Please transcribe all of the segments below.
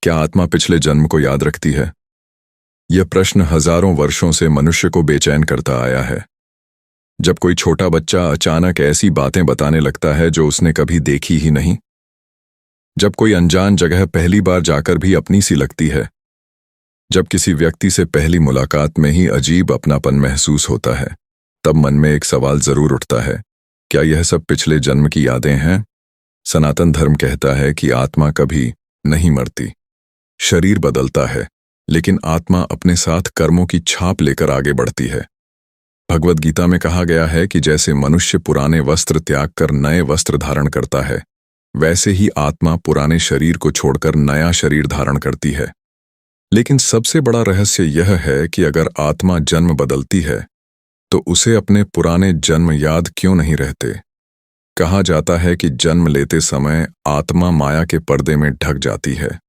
क्या आत्मा पिछले जन्म को याद रखती है? यह प्रश्न हजारों वर्षों से मनुष्य को बेचैन करता आया है। जब कोई छोटा बच्चा अचानक ऐसी बातें बताने लगता है जो उसने कभी देखी ही नहीं, जब कोई अनजान जगह पहली बार जाकर भी अपनी सी लगती है, जब किसी व्यक्ति से पहली मुलाकात में ही अजीब अपनापन महसूस होता है, तब मन में एक सवाल जरूर उठता है, क्या यह सब पिछले जन्म की यादें हैं? सनातन धर्म कहता है कि आत्मा कभी नहीं मरती। शरीर बदलता है, लेकिन आत्मा अपने साथ कर्मों की छाप लेकर आगे बढ़ती है। भगवद गीता में कहा गया है कि जैसे मनुष्य पुराने वस्त्र त्याग कर नए वस्त्र धारण करता है, वैसे ही आत्मा पुराने शरीर को छोड़कर नया शरीर धारण करती है। लेकिन सबसे बड़ा रहस्य यह है कि अगर आत्मा जन्म बदलती है, तो उसे अपने पुराने जन्म याद क्यों नहीं रहते? कहा जाता है कि जन्म लेते समय आत्मा माया के पर्दे में ढक जाती है।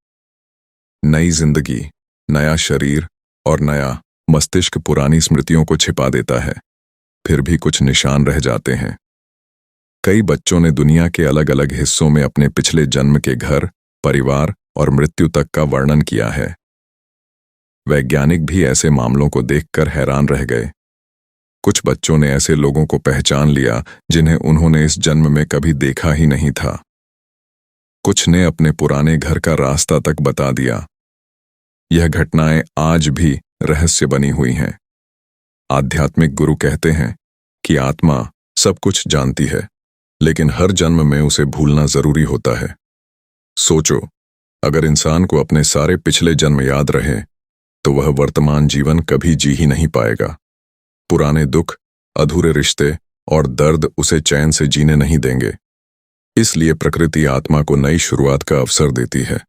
नई जिंदगी, नया शरीर और नया मस्तिष्क पुरानी स्मृतियों को छिपा देता है, फिर भी कुछ निशान रह जाते हैं। कई बच्चों ने दुनिया के अलग अलग हिस्सों में अपने पिछले जन्म के घर, परिवार और मृत्यु तक का वर्णन किया है। वैज्ञानिक भी ऐसे मामलों को देखकर हैरान रह गए। कुछ बच्चों ने ऐसे लोगों को पहचान लिया जिन्हें उन्होंने इस जन्म में कभी देखा ही नहीं था। कुछ ने अपने पुराने घर का रास्ता तक बता दिया। यह घटनाएं आज भी रहस्य बनी हुई हैं। आध्यात्मिक गुरु कहते हैं कि आत्मा सब कुछ जानती है, लेकिन हर जन्म में उसे भूलना जरूरी होता है। सोचो, अगर इंसान को अपने सारे पिछले जन्म याद रहे, तो वह वर्तमान जीवन कभी जी ही नहीं पाएगा। पुराने दुख, अधूरे रिश्ते और दर्द उसे चैन से जीने नहीं देंगे। इसलिए प्रकृति आत्मा को नई शुरुआत का अवसर देती है।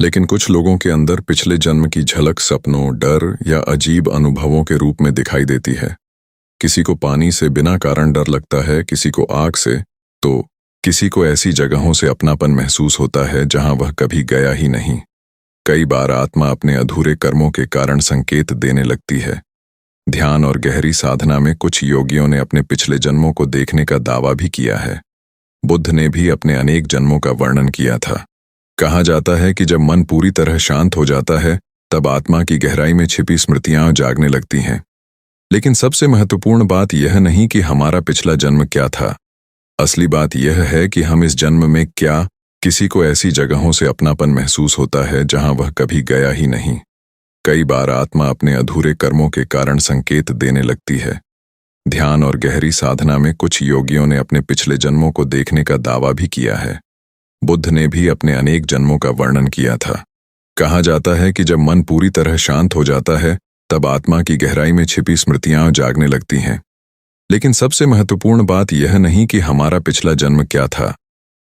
लेकिन कुछ लोगों के अंदर पिछले जन्म की झलक सपनों, डर या अजीब अनुभवों के रूप में दिखाई देती है। किसी को पानी से बिना कारण डर लगता है, किसी को आग से, तो किसी को ऐसी जगहों से अपनापन महसूस होता है जहां वह कभी गया ही नहीं। कई बार आत्मा अपने अधूरे कर्मों के कारण संकेत देने लगती है। ध्यान और गहरी साधना में कुछ योगियों ने अपने पिछले जन्मों को देखने का दावा भी किया है। बुद्ध ने भी अपने अनेक जन्मों का वर्णन किया था। कहा जाता है कि जब मन पूरी तरह शांत हो जाता है, तब आत्मा की गहराई में छिपी स्मृतियां जागने लगती हैं। लेकिन सबसे महत्वपूर्ण बात यह नहीं कि हमारा पिछला जन्म क्या था। असली बात यह है कि हम इस जन्म में क्या किसी को ऐसी जगहों से अपनापन महसूस होता है जहां वह कभी गया ही नहीं। कई बार आत्मा अपने अधूरे कर्मों के कारण संकेत देने लगती है। ध्यान और गहरी साधना में कुछ योगियों ने अपने पिछले जन्मों को देखने का दावा भी किया है। बुद्ध ने भी अपने अनेक जन्मों का वर्णन किया था। कहा जाता है कि जब मन पूरी तरह शांत हो जाता है, तब आत्मा की गहराई में छिपी स्मृतियां जागने लगती हैं। लेकिन सबसे महत्वपूर्ण बात यह नहीं कि हमारा पिछला जन्म क्या था।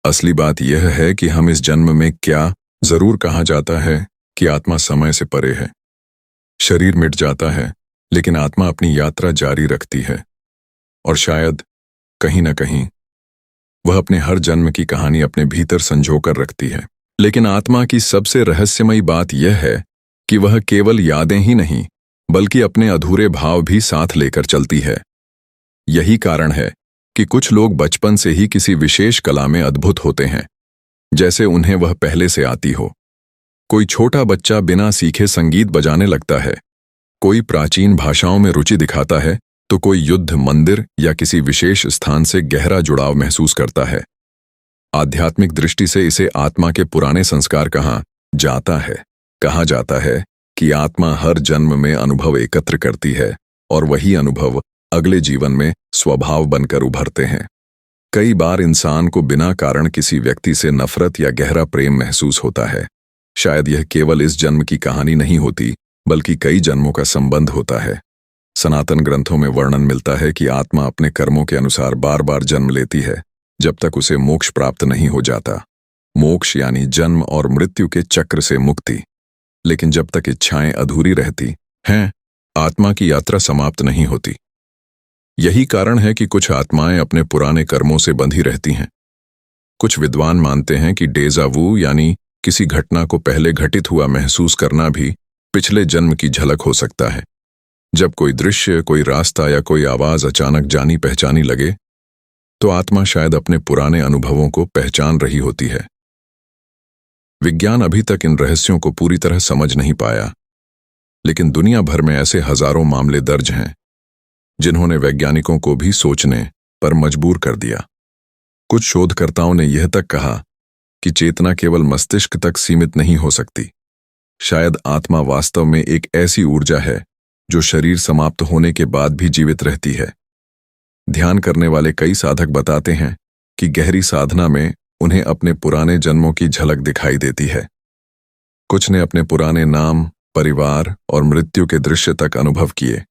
असली बात यह है कि हम इस जन्म में क्या। जरूर कहा जाता है कि आत्मा समय से परे है। शरीर मिट जाता है, लेकिन आत्मा अपनी यात्रा जारी रखती है। और शायद कहीं न कहीं वह अपने हर जन्म की कहानी अपने भीतर संजोकर रखती है। लेकिन आत्मा की सबसे रहस्यमयी बात यह है कि वह केवल यादें ही नहीं, बल्कि अपने अधूरे भाव भी साथ लेकर चलती है। यही कारण है कि कुछ लोग बचपन से ही किसी विशेष कला में अद्भुत होते हैं, जैसे उन्हें वह पहले से आती हो। कोई छोटा बच्चा बिना सीखे संगीत बजाने लगता है, कोई प्राचीन भाषाओं में रुचि दिखाता है, तो कोई युद्ध, मंदिर या किसी विशेष स्थान से गहरा जुड़ाव महसूस करता है। आध्यात्मिक दृष्टि से इसे आत्मा के पुराने संस्कार कहा जाता है। कहा जाता है कि आत्मा हर जन्म में अनुभव एकत्र करती है और वही अनुभव अगले जीवन में स्वभाव बनकर उभरते हैं। कई बार इंसान को बिना कारण किसी व्यक्ति से नफरत या गहरा प्रेम महसूस होता है। शायद यह केवल इस जन्म की कहानी नहीं होती, बल्कि कई जन्मों का संबंध होता है। सनातन ग्रंथों में वर्णन मिलता है कि आत्मा अपने कर्मों के अनुसार बार बार जन्म लेती है, जब तक उसे मोक्ष प्राप्त नहीं हो जाता। मोक्ष यानी जन्म और मृत्यु के चक्र से मुक्ति। लेकिन जब तक इच्छाएं अधूरी रहती हैं, आत्मा की यात्रा समाप्त नहीं होती। यही कारण है कि कुछ आत्माएं अपने पुराने कर्मों से बंधी रहती हैं। कुछ विद्वान मानते हैं कि डेजा वू यानी किसी घटना को पहले घटित हुआ महसूस करना भी पिछले जन्म की झलक हो सकता है। जब कोई दृश्य, कोई रास्ता या कोई आवाज अचानक जानी पहचानी लगे, तो आत्मा शायद अपने पुराने अनुभवों को पहचान रही होती है। विज्ञान अभी तक इन रहस्यों को पूरी तरह समझ नहीं पाया, लेकिन दुनिया भर में ऐसे हजारों मामले दर्ज हैं जिन्होंने वैज्ञानिकों को भी सोचने पर मजबूर कर दिया। कुछ शोधकर्ताओं ने यह तक कहा कि चेतना केवल मस्तिष्क तक सीमित नहीं हो सकती। शायद आत्मा वास्तव में एक ऐसी ऊर्जा है जो शरीर समाप्त होने के बाद भी जीवित रहती है। ध्यान करने वाले कई साधक बताते हैं कि गहरी साधना में उन्हें अपने पुराने जन्मों की झलक दिखाई देती है। कुछ ने अपने पुराने नाम, परिवार और मृत्यु के दृश्य तक अनुभव किए।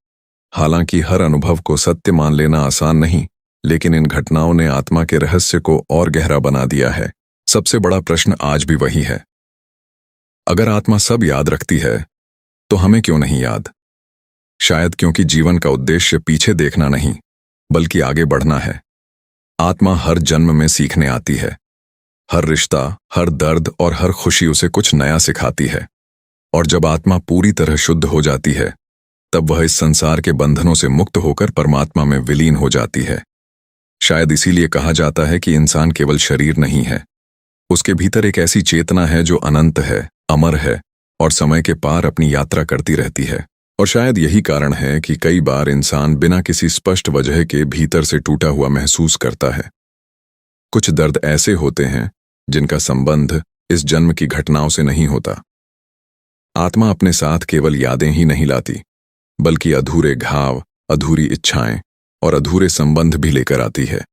हालांकि हर अनुभव को सत्य मान लेना आसान नहीं, लेकिन इन घटनाओं ने आत्मा के रहस्य को और गहरा बना दिया है। सबसे बड़ा प्रश्न आज भी वही है, अगर आत्मा सब याद रखती है तो हमें क्यों नहीं याद? शायद क्योंकि जीवन का उद्देश्य पीछे देखना नहीं, बल्कि आगे बढ़ना है। आत्मा हर जन्म में सीखने आती है। हर रिश्ता, हर दर्द और हर खुशी उसे कुछ नया सिखाती है। और जब आत्मा पूरी तरह शुद्ध हो जाती है, तब वह इस संसार के बंधनों से मुक्त होकर परमात्मा में विलीन हो जाती है। शायद इसीलिए कहा जाता है कि इंसान केवल शरीर नहीं है, उसके भीतर एक ऐसी चेतना है जो अनंत है, अमर है और समय के पार अपनी यात्रा करती रहती है। और शायद यही कारण है कि कई बार इंसान बिना किसी स्पष्ट वजह के भीतर से टूटा हुआ महसूस करता है। कुछ दर्द ऐसे होते हैं जिनका संबंध इस जन्म की घटनाओं से नहीं होता। आत्मा अपने साथ केवल यादें ही नहीं लाती, बल्कि अधूरे घाव, अधूरी इच्छाएं और अधूरे संबंध भी लेकर आती है।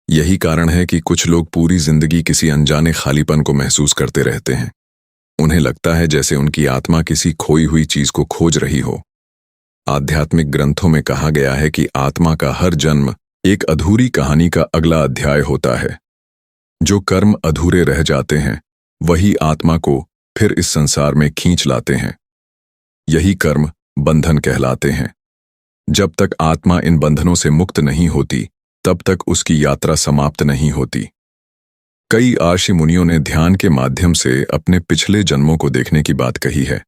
यही कारण है कि कुछ लोग पूरी जिंदगी किसी अनजाने खालीपन को महसूस करते रहते हैं। उन्हें लगता है जैसे उनकी आत्मा किसी खोई हुई चीज को खोज रही हो। आध्यात्मिक ग्रंथों में कहा गया है कि आत्मा का हर जन्म एक अधूरी कहानी का अगला अध्याय होता है। जो कर्म अधूरे रह जाते हैं, वही आत्मा को फिर इस संसार में खींच लाते हैं। यही कर्म बंधन कहलाते हैं। जब तक आत्मा इन बंधनों से मुक्त नहीं होती, तब तक उसकी यात्रा समाप्त नहीं होती। कई आर्षि मुनियों ने ध्यान के माध्यम से अपने पिछले जन्मों को देखने की बात कही है।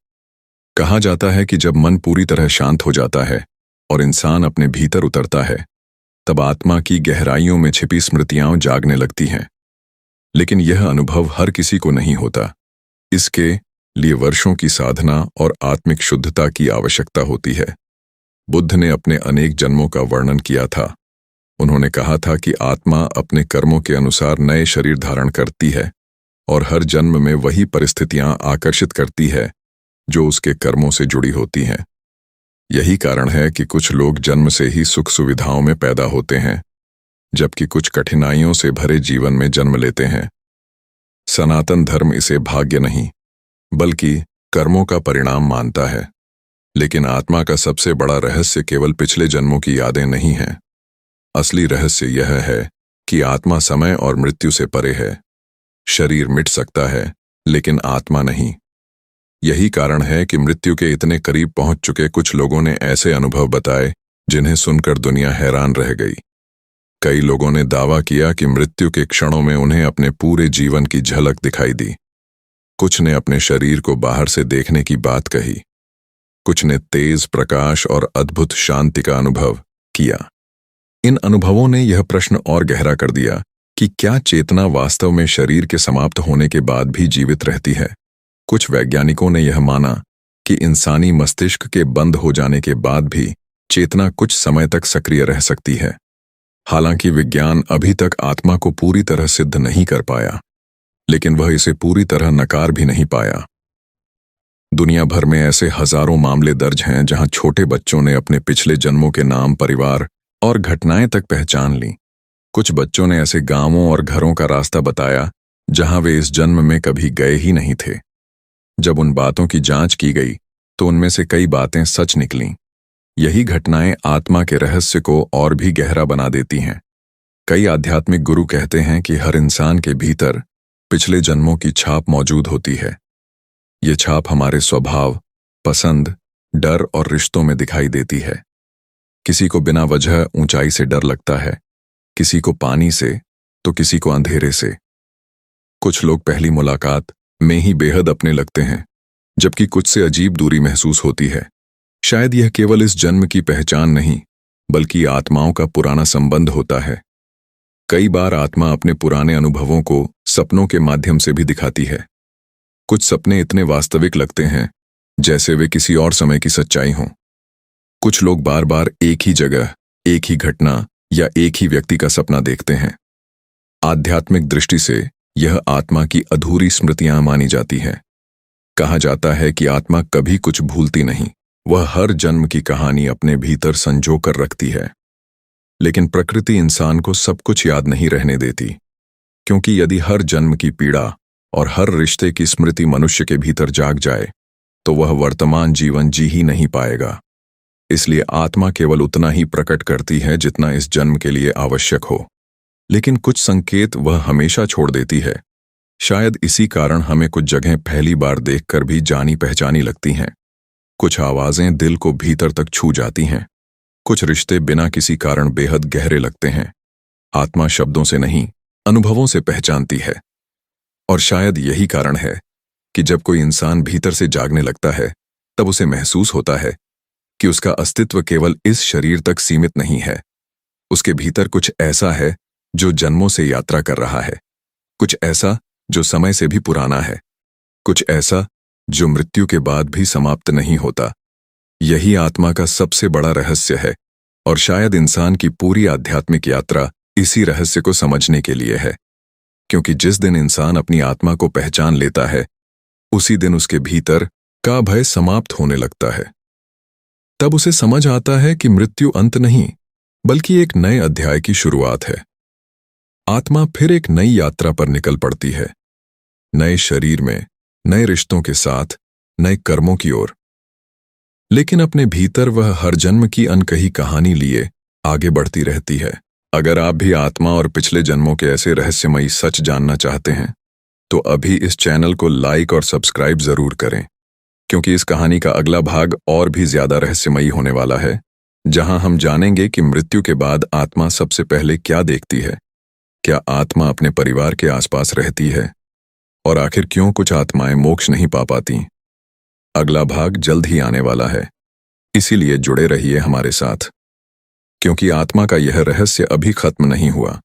कहा जाता है कि जब मन पूरी तरह शांत हो जाता है और इंसान अपने भीतर उतरता है, तब आत्मा की गहराइयों में छिपी स्मृतियां जागने लगती हैं। लेकिन यह अनुभव हर किसी को नहीं होता। इसके लिए वर्षों की साधना और आत्मिक शुद्धता की आवश्यकता होती है। बुद्ध ने अपने अनेक जन्मों का वर्णन किया था। उन्होंने कहा था कि आत्मा अपने कर्मों के अनुसार नए शरीर धारण करती है और हर जन्म में वही परिस्थितियां आकर्षित करती है जो उसके कर्मों से जुड़ी होती हैं। यही कारण है कि कुछ लोग जन्म से ही सुख सुविधाओं में पैदा होते हैं, जबकि कुछ कठिनाइयों से भरे जीवन में जन्म लेते हैं। सनातन धर्म इसे भाग्य नहीं, बल्कि कर्मों का परिणाम मानता है। लेकिन आत्मा का सबसे बड़ा रहस्य केवल पिछले जन्मों की यादें नहीं हैं। असली रहस्य यह है कि आत्मा समय और मृत्यु से परे है। शरीर मिट सकता है, लेकिन आत्मा नहीं। यही कारण है कि मृत्यु के इतने करीब पहुंच चुके कुछ लोगों ने ऐसे अनुभव बताए जिन्हें सुनकर दुनिया हैरान रह गई। कई लोगों ने दावा किया कि मृत्यु के क्षणों में उन्हें अपने पूरे जीवन की झलक दिखाई दी। कुछ ने अपने शरीर को बाहर से देखने की बात कही। कुछ ने तेज प्रकाश और अद्भुत शांति का अनुभव किया। इन अनुभवों ने यह प्रश्न और गहरा कर दिया कि क्या चेतना वास्तव में शरीर के समाप्त होने के बाद भी जीवित रहती है। कुछ वैज्ञानिकों ने यह माना कि इंसानी मस्तिष्क के बंद हो जाने के बाद भी चेतना कुछ समय तक सक्रिय रह सकती है। हालांकि विज्ञान अभी तक आत्मा को पूरी तरह सिद्ध नहीं कर पाया, लेकिन वह इसे पूरी तरह नकार भी नहीं पाया। दुनिया भर में ऐसे हजारों मामले दर्ज हैं जहां छोटे बच्चों ने अपने पिछले जन्मों के नाम, परिवार और घटनाएं तक पहचान लीं। कुछ बच्चों ने ऐसे गांवों और घरों का रास्ता बताया जहां वे इस जन्म में कभी गए ही नहीं थे। जब उन बातों की जांच की गई तो उनमें से कई बातें सच निकलीं। यही घटनाएं आत्मा के रहस्य को और भी गहरा बना देती हैं। कई आध्यात्मिक गुरु कहते हैं कि हर इंसान के भीतर पिछले जन्मों की छाप मौजूद होती है। ये छाप हमारे स्वभाव, पसंद, डर और रिश्तों में दिखाई देती है। किसी को बिना वजह ऊंचाई से डर लगता है, किसी को पानी से, तो किसी को अंधेरे से। कुछ लोग पहली मुलाकात में ही बेहद अपने लगते हैं, जबकि कुछ से अजीब दूरी महसूस होती है। शायद यह केवल इस जन्म की पहचान नहीं, बल्कि आत्माओं का पुराना संबंध होता है। कई बार आत्मा अपने पुराने अनुभवों को सपनों के माध्यम से भी दिखाती है। कुछ सपने इतने वास्तविक लगते हैं जैसे वे किसी और समय की सच्चाई हों। कुछ लोग बार बार एक ही जगह, एक ही घटना या एक ही व्यक्ति का सपना देखते हैं। आध्यात्मिक दृष्टि से यह आत्मा की अधूरी स्मृतियां मानी जाती है। कहा जाता है कि आत्मा कभी कुछ भूलती नहीं, वह हर जन्म की कहानी अपने भीतर संजो कर रखती है। लेकिन प्रकृति इंसान को सब कुछ याद नहीं रहने देती, क्योंकि यदि हर जन्म की पीड़ा और हर रिश्ते की स्मृति मनुष्य के भीतर जाग जाए तो वह वर्तमान जीवन जी ही नहीं पाएगा। इसलिए आत्मा केवल उतना ही प्रकट करती है जितना इस जन्म के लिए आवश्यक हो, लेकिन कुछ संकेत वह हमेशा छोड़ देती है। शायद इसी कारण हमें कुछ जगहें पहली बार देखकर भी जानी पहचानी लगती हैं। कुछ आवाजें दिल को भीतर तक छू जाती हैं। कुछ रिश्ते बिना किसी कारण बेहद गहरे लगते हैं। आत्मा शब्दों से नहीं, अनुभवों से पहचानती है। और शायद यही कारण है कि जब कोई इंसान भीतर से जागने लगता है तब उसे महसूस होता है कि उसका अस्तित्व केवल इस शरीर तक सीमित नहीं है। उसके भीतर कुछ ऐसा है जो जन्मों से यात्रा कर रहा है, कुछ ऐसा जो समय से भी पुराना है, कुछ ऐसा जो मृत्यु के बाद भी समाप्त नहीं होता। यही आत्मा का सबसे बड़ा रहस्य है, और शायद इंसान की पूरी आध्यात्मिक यात्रा इसी रहस्य को समझने के लिए है। क्योंकि जिस दिन इंसान अपनी आत्मा को पहचान लेता है, उसी दिन उसके भीतर का भय समाप्त होने लगता है। तब उसे समझ आता है कि मृत्यु अंत नहीं, बल्कि एक नए अध्याय की शुरुआत है। आत्मा फिर एक नई यात्रा पर निकल पड़ती है, नए शरीर में, नए रिश्तों के साथ, नए कर्मों की ओर। लेकिन अपने भीतर वह हर जन्म की अनकही कहानी लिए आगे बढ़ती रहती है। अगर आप भी आत्मा और पिछले जन्मों के ऐसे रहस्यमयी सच जानना चाहते हैं तो अभी इस चैनल को लाइक और सब्सक्राइब जरूर करें, क्योंकि इस कहानी का अगला भाग और भी ज्यादा रहस्यमयी होने वाला है, जहां हम जानेंगे कि मृत्यु के बाद आत्मा सबसे पहले क्या देखती है, क्या आत्मा अपने परिवार के आसपास रहती है, और आखिर क्यों कुछ आत्माएं मोक्ष नहीं पा पाती। अगला भाग जल्द ही आने वाला है, इसीलिए जुड़े रहिए हमारे साथ, क्योंकि आत्मा का यह रहस्य अभी खत्म नहीं हुआ।